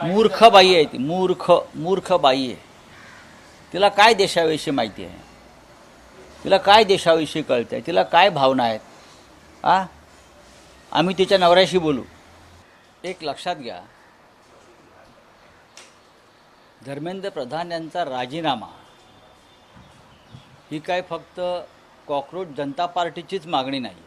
मूर्ख बाई आहे ती, मूर्ख बाई आहे. तिला काय देशाविषयी माहिती आहे, तिला काय देशाविषयी कळतंय, तिला काय भावना आहेत. आम्ही तिच्या नवऱ्याशी बोलू. एक लक्षात घ्या, धर्मेंद्र प्रधान यांचा राजीनामा ही काय फक्त कॉक्रोच जनता पार्टीचीच मागणी नाही.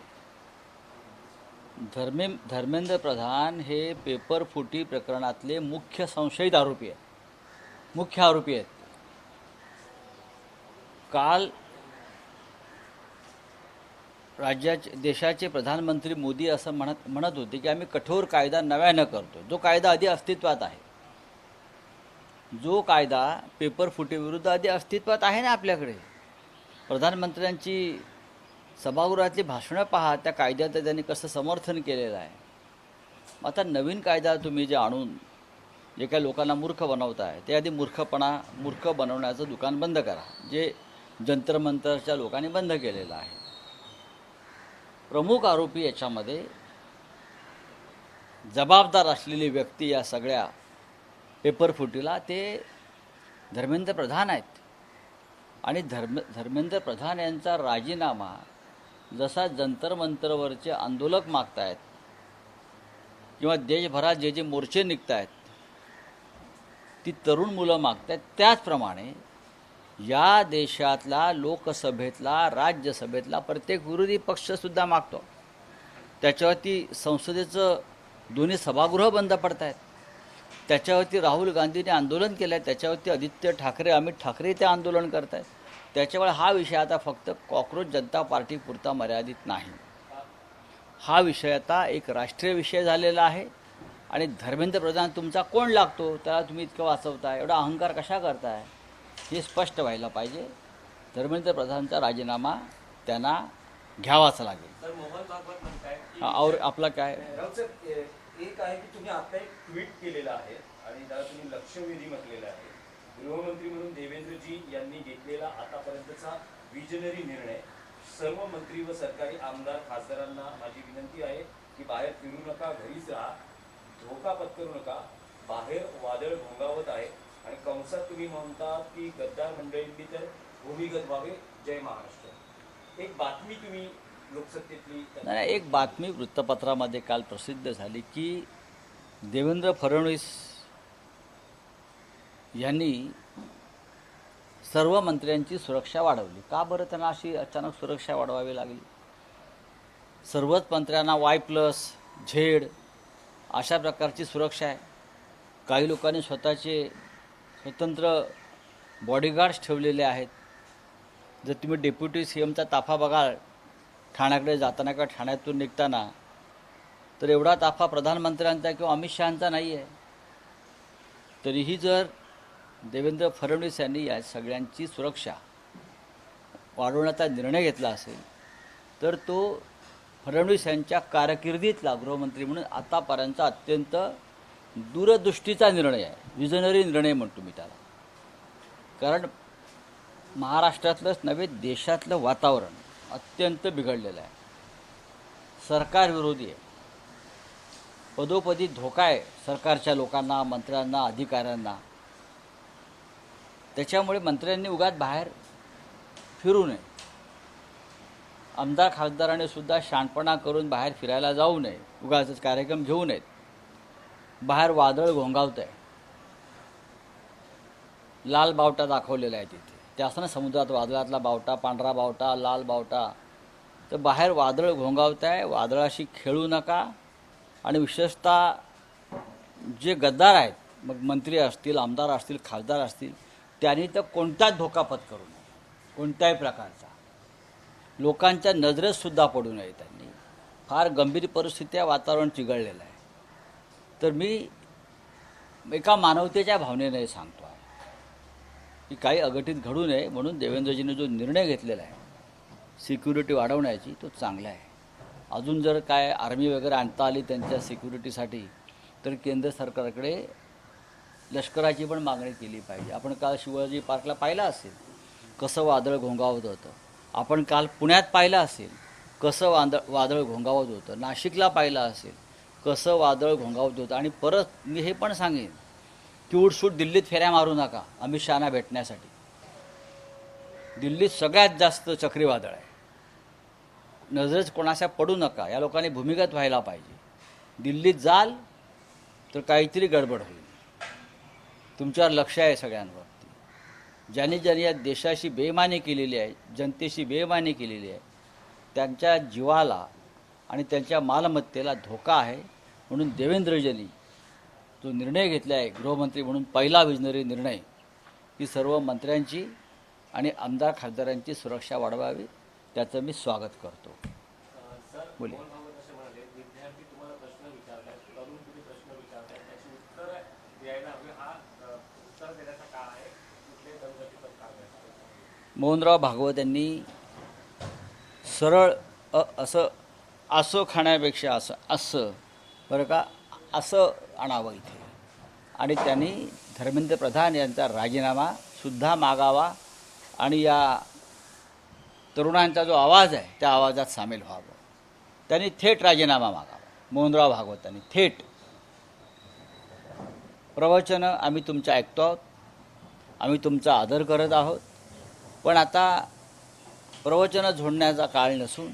धर्मेंद्र प्रधान हे पेपर फुटी प्रकरणातले मुख्य संशयित आरोपी आहेत, मुख्य आरोपी आहेत. काल देशाचे प्रधानमंत्री मोदी असं म्हणत होते की आम्ही कठोर कायदा नव्यानं करतो. जो कायदा आधी अस्तित्वात आहे, जो कायदा पेपर फुटीविरुद्ध आधी अस्तित्वात आहे ना आपल्याकडे. प्रधानमंत्र्यांची सभागृहातली भाषणं पहा, त्या कायद्याचं त्यांनी कसं समर्थन केलेलं आहे. आता नवीन कायदा तुम्ही जे आणून जे काही लोकांना मूर्ख बनवताय, ते आधी मूर्ख बनवण्याचं दुकान बंद करा, जे जंतर मंतरच्या लोकांनी बंद केलेलं आहे. प्रमुख आरोपी याच्यामध्ये जबाबदार असलेली व्यक्ती या सगळ्या पेपर फुटीला ते धर्मेंद्र प्रधान आहेत. आणि धर्मेंद्र प्रधान यांचा राजीनामा जसा जंतर मंतरवरचे आंदोलक मागतायत किंवा देशभरात जे जे मोर्चे निघत आहेत ती तरुण मुलं मागतायत, त्याचप्रमाणे या देशातला लोकसभेतला राज्यसभेतला प्रत्येक विरोधी पक्षसुद्धा मागतो. त्याच्यावरती संसदेचं दोन्ही सभागृह बंद पडत आहेत. त्याच्यावरती राहुल गांधींनी आंदोलन केलं आहे, त्याच्यावरती आदित्य ठाकरे, अमित ठाकरे ते आंदोलन करत आहेत. त्याच्यामुळे हा विषय आता फक्त कॉक्रोच जनता पार्टीपुरता मर्यादित नाही. हा विषय आता एक राष्ट्रीय विषय झालेला आहे. आणि धर्मेंद्र प्रधान तुमचा कोण लागतो, त्याला तुम्ही इतकं वाचवताय, एवढा अहंकार कशा करताय, हे स्पष्ट व्हायला पाहिजे. धर्मेंद्र प्रधानचा राजीनामा त्यांना घ्यावाच लागेल. और आपला काय एक आहे की तुम्ही आता एक ट्विट केलेलं आहे आणि त्याला तुम्ही लक्षवेधी म्हटलेलं आहे. गृहमंत्री म्हणून देवेंद्रजी यांनी घेतलेला आतापर्यंतचा विजनरी निर्णय. सर्व मंत्री व सरकारी आमदार खासदारांना माझी विनंती आहे की बाहेर फिरू नका, घरीच राहा, धोका पत्करू नका. बाहेर वादळ घोंगावत आहे आणि कंसात तुम्ही म्हणता की गद्दार मंडळींनी तर भूमिगत व्हावे. जय महाराष्ट्र. एक बातमी तुम्ही लोकसत्तेतली नाही, एक बातमी वृत्तपत्रामध्ये काल प्रसिद्ध झाली की देवेंद्र फडणवीस यांनी सर्व मंत्र्यांची सुरक्षा वाढवली. का बरं त्यांना अशी अचानक सुरक्षा वाढवावी लागली? सर्वच मंत्र्यांना Y+Z अशा प्रकारची सुरक्षा आहे. काही लोकांनी स्वतःचे स्वतंत्र बॉडीगार्ड्स ठेवलेले आहेत. जर तुम्ही डेप्युटी CMचा ताफा बघाल ठाण्याकडे जाताना किंवा ठाण्यातून निघताना, तर एवढा ताफा प्रधानमंत्र्यांचा किंवा अमित शहांचा नाही आहे. तरीही जर देवेंद्र फडणवीस यांनी या सगळ्यांची सुरक्षा वाढवण्याचा निर्णय घेतला असेल तर तो फडणवीस यांच्या कारकिर्दीतला गृहमंत्री म्हणून आतापर्यंतचा अत्यंत दूरदृष्टीचा निर्णय आहे. विजनरी निर्णय म्हणतो मी त्याला. कारण महाराष्ट्रातलंच नव्हे, देशातलं वातावरण अत्यंत बिघडलेलं आहे. सरकार विरोधी आहे. पदोपदी धोका आहे सरकारच्या लोकांना, मंत्र्यांना, अधिकाऱ्यांना. त्याच्यामुळे मंत्र्यांनी उगाच बाहेर फिरू नये. आमदार खासदारांनी सुद्धा शहाणपणा करून बाहेर फिरायला जाऊ नये, उगाचच कार्यक्रम घेऊ नयेत. बाहेर वादळ घोंगावत आहे. लाल बावटा दाखवलेला आहे तिथे. ते असं ना समुद्रात वादळातला बावटा, पांढरा बावटा, लाल बावटा. तर बाहेर वादळ घोंगावत आहे. वादळाशी खेळू नका. आणि विशेषतः जे गद्दार आहेत, मग मंत्री असतील, आमदार असतील, खासदार असतील, त्यांनी तर कोणताच धोका पत्करू नये, कोणत्याही प्रकारचा. लोकांच्या नजरेतसुद्धा पडू नये त्यांनी. फार गंभीर परिस्थिती आहे, वातावरण चिघळलेलं आहे. तर मी एका मानवतेच्या भावनेने सांगतो आहे की काही अघटित घडू नये म्हणून देवेंद्रजींनी जो निर्णय घेतलेला आहे सिक्युरिटी वाढवण्याची, तो चांगला आहे. अजून जर काय आर्मी वगैरे आणता आली त्यांच्या सिक्युरिटीसाठी तर केंद्र सरकारकडे लष्कराची पण मागणी केली पाहिजे. आपण काल शिवाजी पार्कला पाहिलं असेल कसं वादळ घोंगावत होतं. आपण काल पुण्यात पाहिलं असेल कसं वादळ घोंगावत होतं. नाशिकला पाहिलं असेल कसं वादळ घोंगावत होतं. आणि परत मी हे पण सांगेन की उठसूट दिल्लीत फेऱ्या मारू नका अमित शहाना भेटण्यासाठी. दिल्लीत सगळ्यात जास्त चक्रीवादळ आहे. नजरेच कोणाच्या पडू नका, या लोकांनी भूमिगत व्हायला पाहिजे. दिल्लीत जाल तर काहीतरी गडबड होईल. तुमच्यावर लक्ष आहे सगळ्यांवरती. ज्यांनी ज्यांनी या देशाशी बेईमानी केलेली आहे, जनतेशी बेईमानी केलेली आहे, त्यांच्या जीवाला आणि त्यांच्या मालमत्तेला धोका आहे. म्हणून देवेंद्रजींनी जो निर्णय घेतला आहे गृहमंत्री म्हणून, पहिला विजनरी निर्णय, की सर्व मंत्र्यांची आणि आमदार खासदारांची सुरक्षा वाढवावी, त्याचं मी स्वागत करतो. बोलिए. विद्यार्थी तुम्हाला प्रश्न विचारतात, तरुण तुम्ही प्रश्न विचारताय, त्याची उत्तर द्यायला हवी. हा उत्तर देण्याचा काळ आहे. कुठले दलगटीचं काळ आहे? मोहनराव भागवत यांनी सरळ असं खाण्यापेक्षा असं बरं का, असं आणावं इथे. आणि त्यांनी धर्मेंद्र प्रधान यांचा राजीनामा सुद्धा मागावा आणि या तरुणांचा जो आवाज आहे त्या आवाजात सामील व्हावं. त्यांनी थेट राजीनामा मागावा. मोहनराव भागवतांनी थेट. प्रवचनं आम्ही तुमचं ऐकतो आहोत, आम्ही तुमचा आदर करत आहोत, पण आता प्रवचनं झोडण्याचा काळ नसून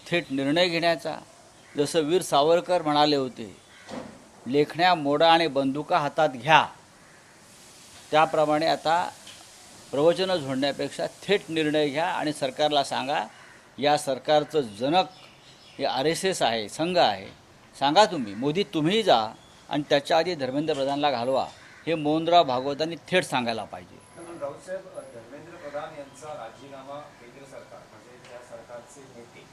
थेट निर्णय घेण्याचा. जसं वीर सावरकर म्हणाले होते, लेखण्या मोडा आणि बंदुका हातात घ्या, त्याप्रमाणे आता प्रवचनं झोडण्यापेक्षा थेट निर्णय घ्या आणि सरकारला सांगा, या सरकारचं जनक हे RSS आहे, संघ आहे. सांगा तुम्ही, मोदी तुम्ही जा आणि त्याच्या आधी धर्मेंद्र प्रधानला घालवा. हे मोहनराव भागवतांनी थेट सांगायला पाहिजे. राऊतसाहेब, धर्मेंद्र प्रधान यांचा राजीनामा केंद्र सरकार म्हणजे त्या सरकारचे नेते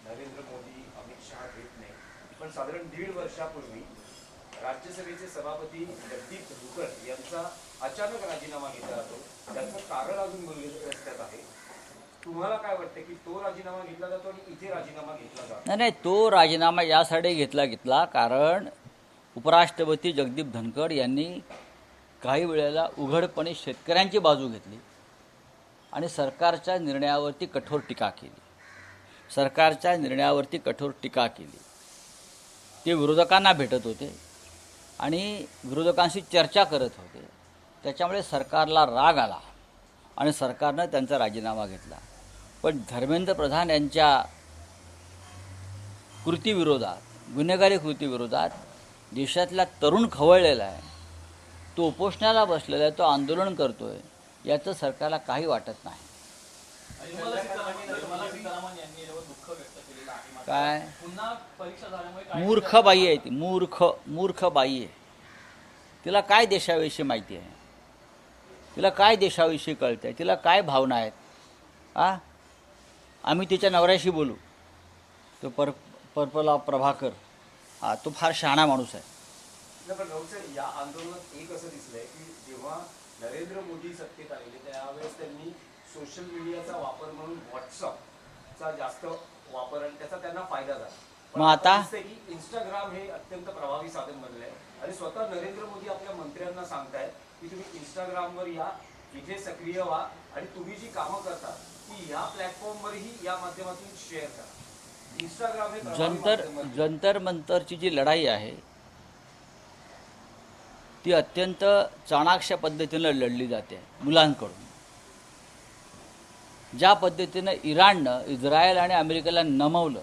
नरेंद्र मोदी, अमित शहा घेत नाही. पण साधारण 1.5 वर्षापूर्वी राज्यसभेचे सभापती जगदीप धनखड यांचा अचानक राजीनामा घेतला जातो. त्याचं कारण अजून रस्त्यात आहे. तुम्हाला काय वाटतं की तो राजीनामा घेतला जातो आणि इथे राजीनामा घेतला जातो? नाही, तो राजीनामा यासाठी घेतला कारण उपराष्ट्रपती जगदीप धनखड यांनी काही वेळेला उघडपणे शेतकऱ्यांची बाजू घेतली आणि सरकारच्या निर्णयावरती कठोर टीका केली. ते विरोधकांना भेटत होते आणि विरोधकांशी चर्चा करत होते. त्याच्यामुळे सरकारला राग आला आणि सरकारनं त्यांचा राजीनामा घेतला. पण धर्मेंद्र प्रधान यांच्या कृतीविरोधात, गुन्हेगारी कृतीविरोधात देशातला तरुण खवळलेला आहे. तो उपोषणाला बसलेला आहे, तो आंदोलन करतो आहे. याचं सरकारला काही वाटत नाही. निर्मला सीतारामन यांनी यावर दुःख व्यक्त केलेलं आहे. मात्र काय पुन्हा परीक्षा झाल्यामुळे काय मूर्ख बाई आहे ती, मूर्ख बाई आहे. तिला काय देशाविषयी माहिती आहे? तिला काय देशाविषयी कळतं? तिला काय भावना आहेत? आम्ही तिच्या नवऱ्याशी बोलू. तो पर्पला प्रभाकर, तो फार शहाणा माणूस आहे. पण राऊतसाहेब, या आंदोलनात एक असं दिसलंय की जेव्हा नरेंद्र मोदी सत्तेत आलेले त्यावेळेस त्यांनी सोशल मीडियाचा वापर म्हणून व्हॉट्सअपचा जास्त वापर आणि त्याचा त्यांना फायदा झाला. पण मग आता दिसतंय की इंस्टाग्राम हे अत्यंत प्रभावी साधन बनलंय आणि स्वतः नरेंद्र मोदी आपल्या मंत्र्यांना सांगतायत की तुम्ही इंस्टाग्रामवर या, इथे सक्रिय व्हा आणि तुम्ही जी कामं करता ती ह्या प्लॅटफॉर्मवरही या माध्यमातून शेअर करा. इंस्टाग्राम हे प्रभावी माध्यम आहे. जंतर मंतरची जी लढाई आहे ती अत्यंत चाणाक्ष पद्धतीनं लढली जाते मुलांकडून. ज्या पद्धतीनं इराणनं इस्रायल आणि अमेरिकेला नमवलं,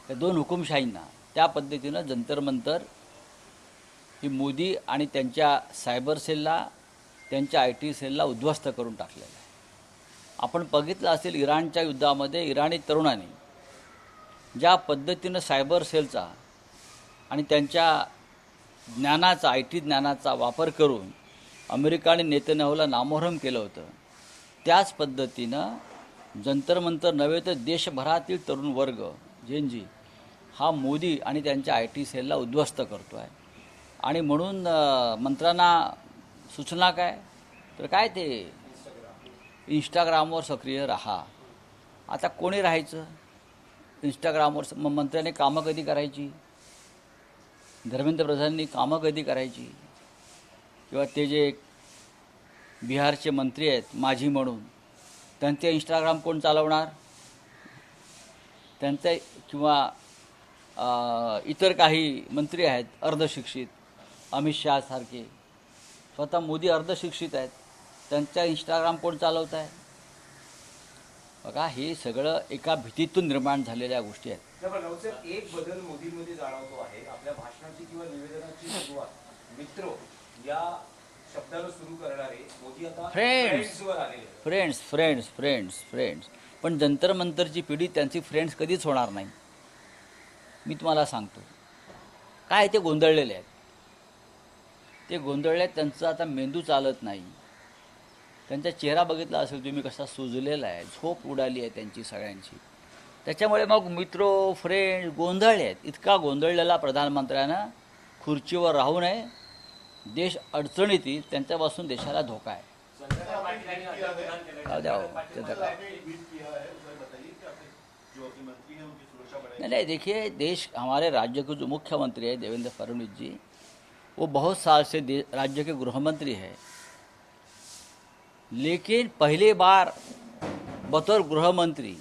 त्या दोन हुकुमशाहींना, त्या पद्धतीनं जंतर मंतर ही मोदी आणि त्यांच्या सायबर सेलला, त्यांच्या IT सेलला उद्ध्वस्त करून टाकलेलं आहे. आपण बघितलं असेल, इराणच्या युद्धामध्ये इराणी तरुणांनी ज्या पद्धतीनं सायबर सेलचा आणि त्यांच्या ज्ञानाचा, IT ज्ञानाचा वापर करून अमेरिका आणि नेतन्याहूला नामोहरम केलं होतं, त्याच पद्धतीनं जंतर मंतर नव्हे तर देशभरातील तरुण वर्ग जेनजी हा मोदी आणि त्यांच्या IT सेलला उद्ध्वस्त करतो आहे. आणि म्हणून मंत्र्यांना सूचना काय तर काय, ते इंस्टाग्रामवर सक्रिय राहा. आता कोणी राहायचं इंस्टाग्रामवर? मग मंत्र्यांनी कामं कधी करायची? धर्मेंद्र प्रधानांनी कामं कधी करायची? किंवा ते जे बिहारचे मंत्री आहेत माझी म्हणून, त्यांचे इंस्टाग्राम कोण चालवणार? त्यांचे किंवा इतर काही मंत्री आहेत अर्धशिक्षित, अमित शहा सारखे, स्वतः मोदी अर्धशिक्षित आहेत, त्यांचा इंस्टाग्राम कोण चालवत आहे? बघा, हे सगळं एका भीतीतून निर्माण झालेल्या गोष्टी आहेत. पण राऊतसाहेब, एक बदल मोदींमध्ये जाणवतो आहे. आपल्या भाषणाची किंवा निवेदनाची सुरुवात मित्र या शब्दाला सुरू करणारे मोदी आता फ्रेंड्सवर आलेले आहेत. फ्रेंड्स फ्रेंड्स फ्रेंड्स फ्रेंड्स पण जंतर मंतरची पिढी त्यांची फ्रेंड्स कधीच होणार नाही. मी तुम्हाला सांगतो काय, ते गोंधळलेले आहेत. ते गोंधळले आहेत, त्यांचं आता मेंदू चालत नाही. त्यांचा चेहरा बघितला असेल तुम्ही कसा सुजलेला आहे, झोप उडाली आहे त्यांची सगळ्यांची. त्याच्यामुळे मग मित्र फ्रेंड गोंधळले आहेत. इतका गोंधळलेला प्रधानमंत्र्यानं खुर्चीवर राहू नये. देश अडचणीत येईल, त्यांच्यापासून देशाला धोका आहे. चंद्रकांत पाटील यांनी अजय विधान केलंय. जाओ, चंद्रकांत नहीं, देखिए, देश, हमारे राज्य के जो मुख्यमंत्री है देवेंद्र फडणवीस जी, वो बहुत साल से राज्य के गृहमंत्री है, लेकिन पहली बार बतौर गृहमंत्री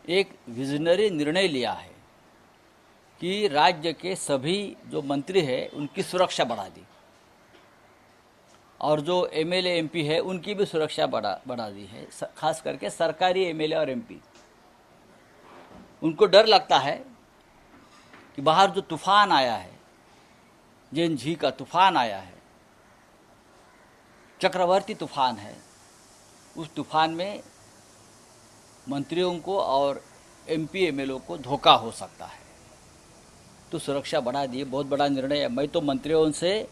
एक विजनरी निर्णय लिया है कि राज्य के सभी जो मंत्री हैं उनकी सुरक्षा बढ़ा दी, और जो एमएलए एमपी है उनकी भी सुरक्षा बढ़ा दी है. खास करके सरकारी एमएलए और एमपी, उनको डर लगता है कि बाहर जो तूफान आया है, जेनझी का तूफान आया है, चक्रवर्ती तूफान है, उस तूफान में मंत्रियों को और एमपी एमएलए को धोखा हो सकता है. तो सुरक्षा बढ़ा दी. बहुत बड़ा निर्णय है. मैं तो मंत्रियों से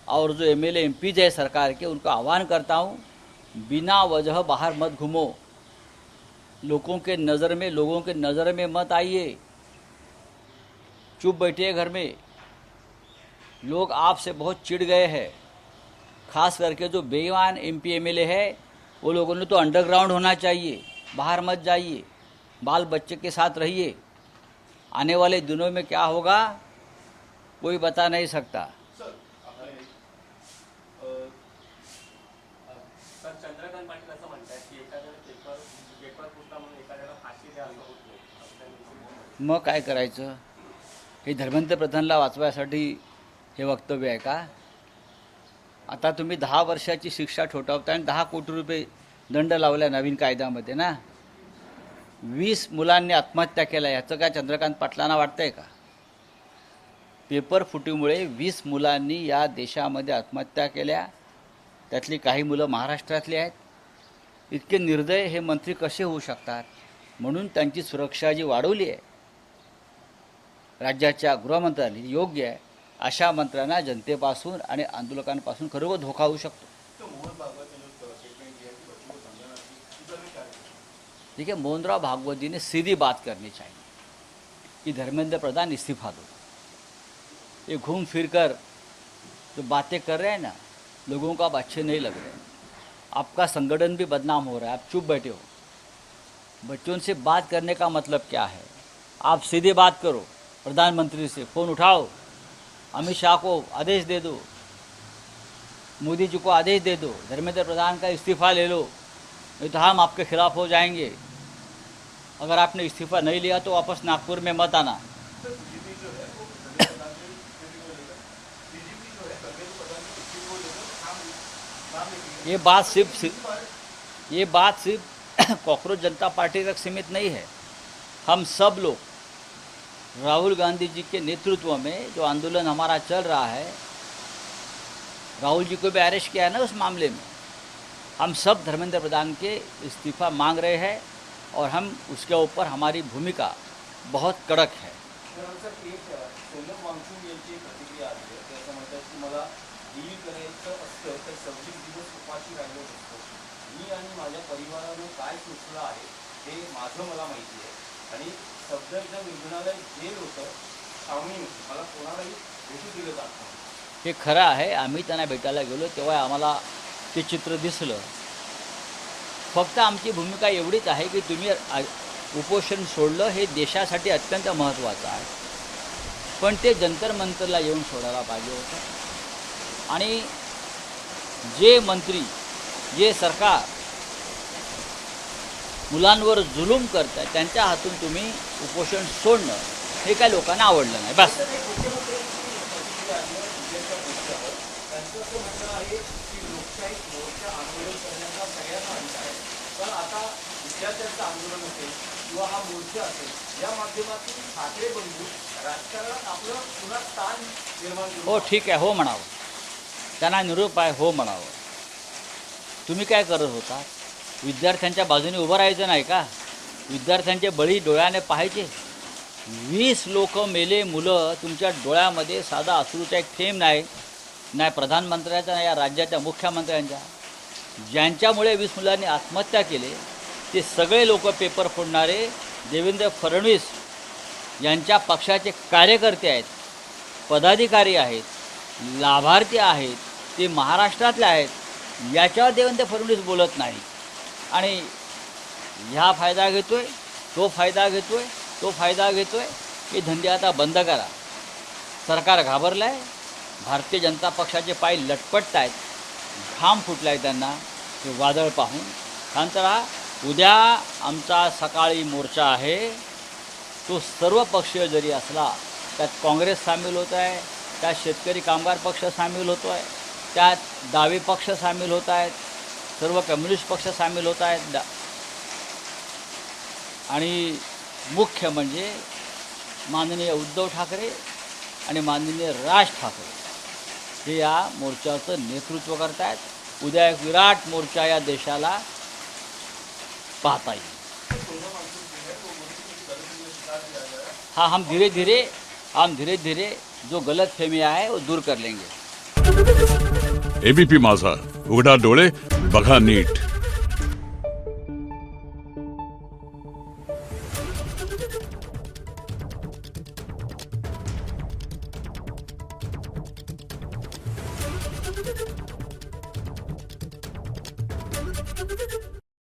और जो एमएलए एमपीज है सरकार के, उनको आह्वान करता हूँ, बिना वजह बाहर मत घूमो, लोगों के नज़र में मत आइए, चुप बैठिए घर में. लोग आपसे बहुत चिढ़ गए हैं. खास करके जो बेईमान एमपी एमएलए है, वो लोगों ने तो अंडरग्राउंड होना चाहिए, बाहर मत जाइए, बाल बच्चे के साथ रहिए. आने वाले दिनों में क्या होगा कोई बता नहीं सकता. सर, चंद्रकांत पाटील असं म्हणतात की एखाद्याला पेपर फुटला म्हणून एखाद्याला फाशी द्या असं होत नाही. मग काय करायचं? हे धर्मेंद्र प्रधानला वाचवायसाठी हे वक्तव्य आहे का? आता तुम्ही 10 वर्षाची शिक्षा ठोठावता आणि 10 कोटी रुपये दंड लावला नवीन कायद्यामध्ये ना. 20 मुलांनी आत्महत्या केल्या, याचं काय चंद्रकांत पाटलांना वाटतंय का? पेपर फुटीमुळे 20 मुलांनी या देशामध्ये आत्महत्या केल्या, त्यातली काही मुलं महाराष्ट्रातली आहेत. इतके निर्दय हे मंत्री कसे होऊ शकतात? म्हणून त्यांची सुरक्षा जी वाढवली आहे राज्याच्या गृहमंत्र्यांनी, योग्य आहे. अशा मंत्र्यांना जनतेपासून आणि आंदोलकांपासून खरोखर धोका होऊ शकतो. देखिए, मोहनराव भागवत जी ने सीधी बात करनी चाहिए कि धर्मेंद्र प्रधान इस्तीफा दो. ये घूम फिर कर जो बातें कर रहे हैं ना, लोगों को अब अच्छे नहीं लग रहे. आपका संगठन भी बदनाम हो रहा है. आप चुप बैठे हो. बच्चों से बात करने का मतलब क्या है? आप सीधे बात करो प्रधानमंत्री से, फ़ोन उठाओ, अमित शाह को आदेश दे दो, मोदी जी को आदेश दे दो, धर्मेंद्र प्रधान का इस्तीफ़ा ले लो, नहीं तो हम आपके खिलाफ हो जाएंगे. अगर आपने इस्तीफ़ा नहीं लिया तो वापस नागपुर में मत आना. ये बात सिर्फ कॉकरोच जनता पार्टी तक सीमित नहीं है. हम सब लोग, राहुल गांधी जी के नेतृत्व में जो आंदोलन हमारा चल रहा है, राहुल जी को भी अरेस्ट किया है ना उस मामले में, हम सब धर्मेंद्र प्रधान के इस्तीफ़ा मांग रहे हैं और हम उसके ऊपर हमारी भूमिका बहुत कड़क है. सोनम वांगचुक यांची एक प्रतिक्रिया आली आहे. ते असं म्हणतात की मला डील करायचं असतं तर 26 दिवस उपाशी राहिलो असतो. मी आणि माझ्या परिवारानं काय सोचलं आहे हे मला माहिती आहे. आणि सफदरजंग रुग्णालय जेल होतं, छावणी होती. मला कोणालाही भेटू दिलं जात नाही. हे खरं आहे. आम्ही त्यांना भेटायला गेलो तेव्हा आम्हाला ते चित्र दिसलं. फक्त आमची भूमिका एवढीच आहे की तुम्ही उपोषण सोडलं, हे देशासाठी अत्यंत महत्त्वाचं आहे. पण ते जंतर मंतरला येऊन सोडायला पाहिजे होतं. आणि जे मंत्री, जे सरकार मुलांवर जुलूम करतात, त्यांच्या हातून तुम्ही उपोषण सोडणं हे काय लोकांना आवडलं नाही. बस. ते आलं उद्याच्या मोर्चावर. त्यांचं असं म्हणणं आहे की लोकशाही मोर्चा आंदोलन करण्याचा सगळ्यांना अधिकार आहे, पण आता विद्यार्थ्यांचं आंदोलन असेल किंवा हा मोर्चा असेल या माध्यमातून ठाकरे बंधू राजकारणात आपलं पुन्हा स्थान निर्माण करू. हो ठीक आहे, हो म्हणावं, त्यांना निरोप आहे, हो म्हणावं. तुम्ही काय करत होता? विद्यार्थ्यांच्या बाजूने उभं राहायचं नाही का? विद्यार्थ्यांचे बळी डोळ्याने पाहायचे. 20 लोक मेले, मुलं, तुमच्या डोळ्यामध्ये साधा अश्रूचा एक थेंब नाही, नाही प्रधानमंत्र्याचा, नाही या राज्याच्या मुख्यमंत्र्यांच्या. ज्यांच्यामुळे 20 मुलांनी आत्महत्या केली ते सगळे लोक पेपर फोडणारे देवेंद्र फडणवीस यांच्या पक्षाचे कार्यकर्ते आहेत, पदाधिकारी आहेत, लाभार्थी आहेत, ते महाराष्ट्रातले आहेत. याच्यावर देवेंद्र फडणवीस बोलत नाही आणि ह्या फायदा घेतोय, तो फायदा घेतोय, तो फायदा घेतोय. हे धंदे आता बंद करा. सरकार घाबरलं आहे, भारतीय जनता पक्षाचे पाय लटपटत आहेत, घाम फुटला आहे त्यांना ते वादळ पाहून. शांत राहा. उद्या आमचा सकाळी मोर्चा आहे, तो सर्व पक्षीय जरी असला, त्यात काँग्रेस सामील होत आहे, त्यात शेतकरी कामगार पक्ष सामील होतो आहे, त्यात डावे पक्ष सामील होत आहेत, सर्व कम्युनिस्ट पक्ष सामील होत आहेत, आणि मुख्य म्हणजे माननीय उद्धव ठाकरे आणि माननीय राज ठाकरे हे या मोर्चाचं नेतृत्व करत आहेत. उद्या एक विराट मोर्चा या देशाला पाहता येईल. हाँ, हम धीरे धीरे जो गलत फहमिया है वो दूर कर लेंगे. एबीपी माझा, उघडा डोळे बघा नीट.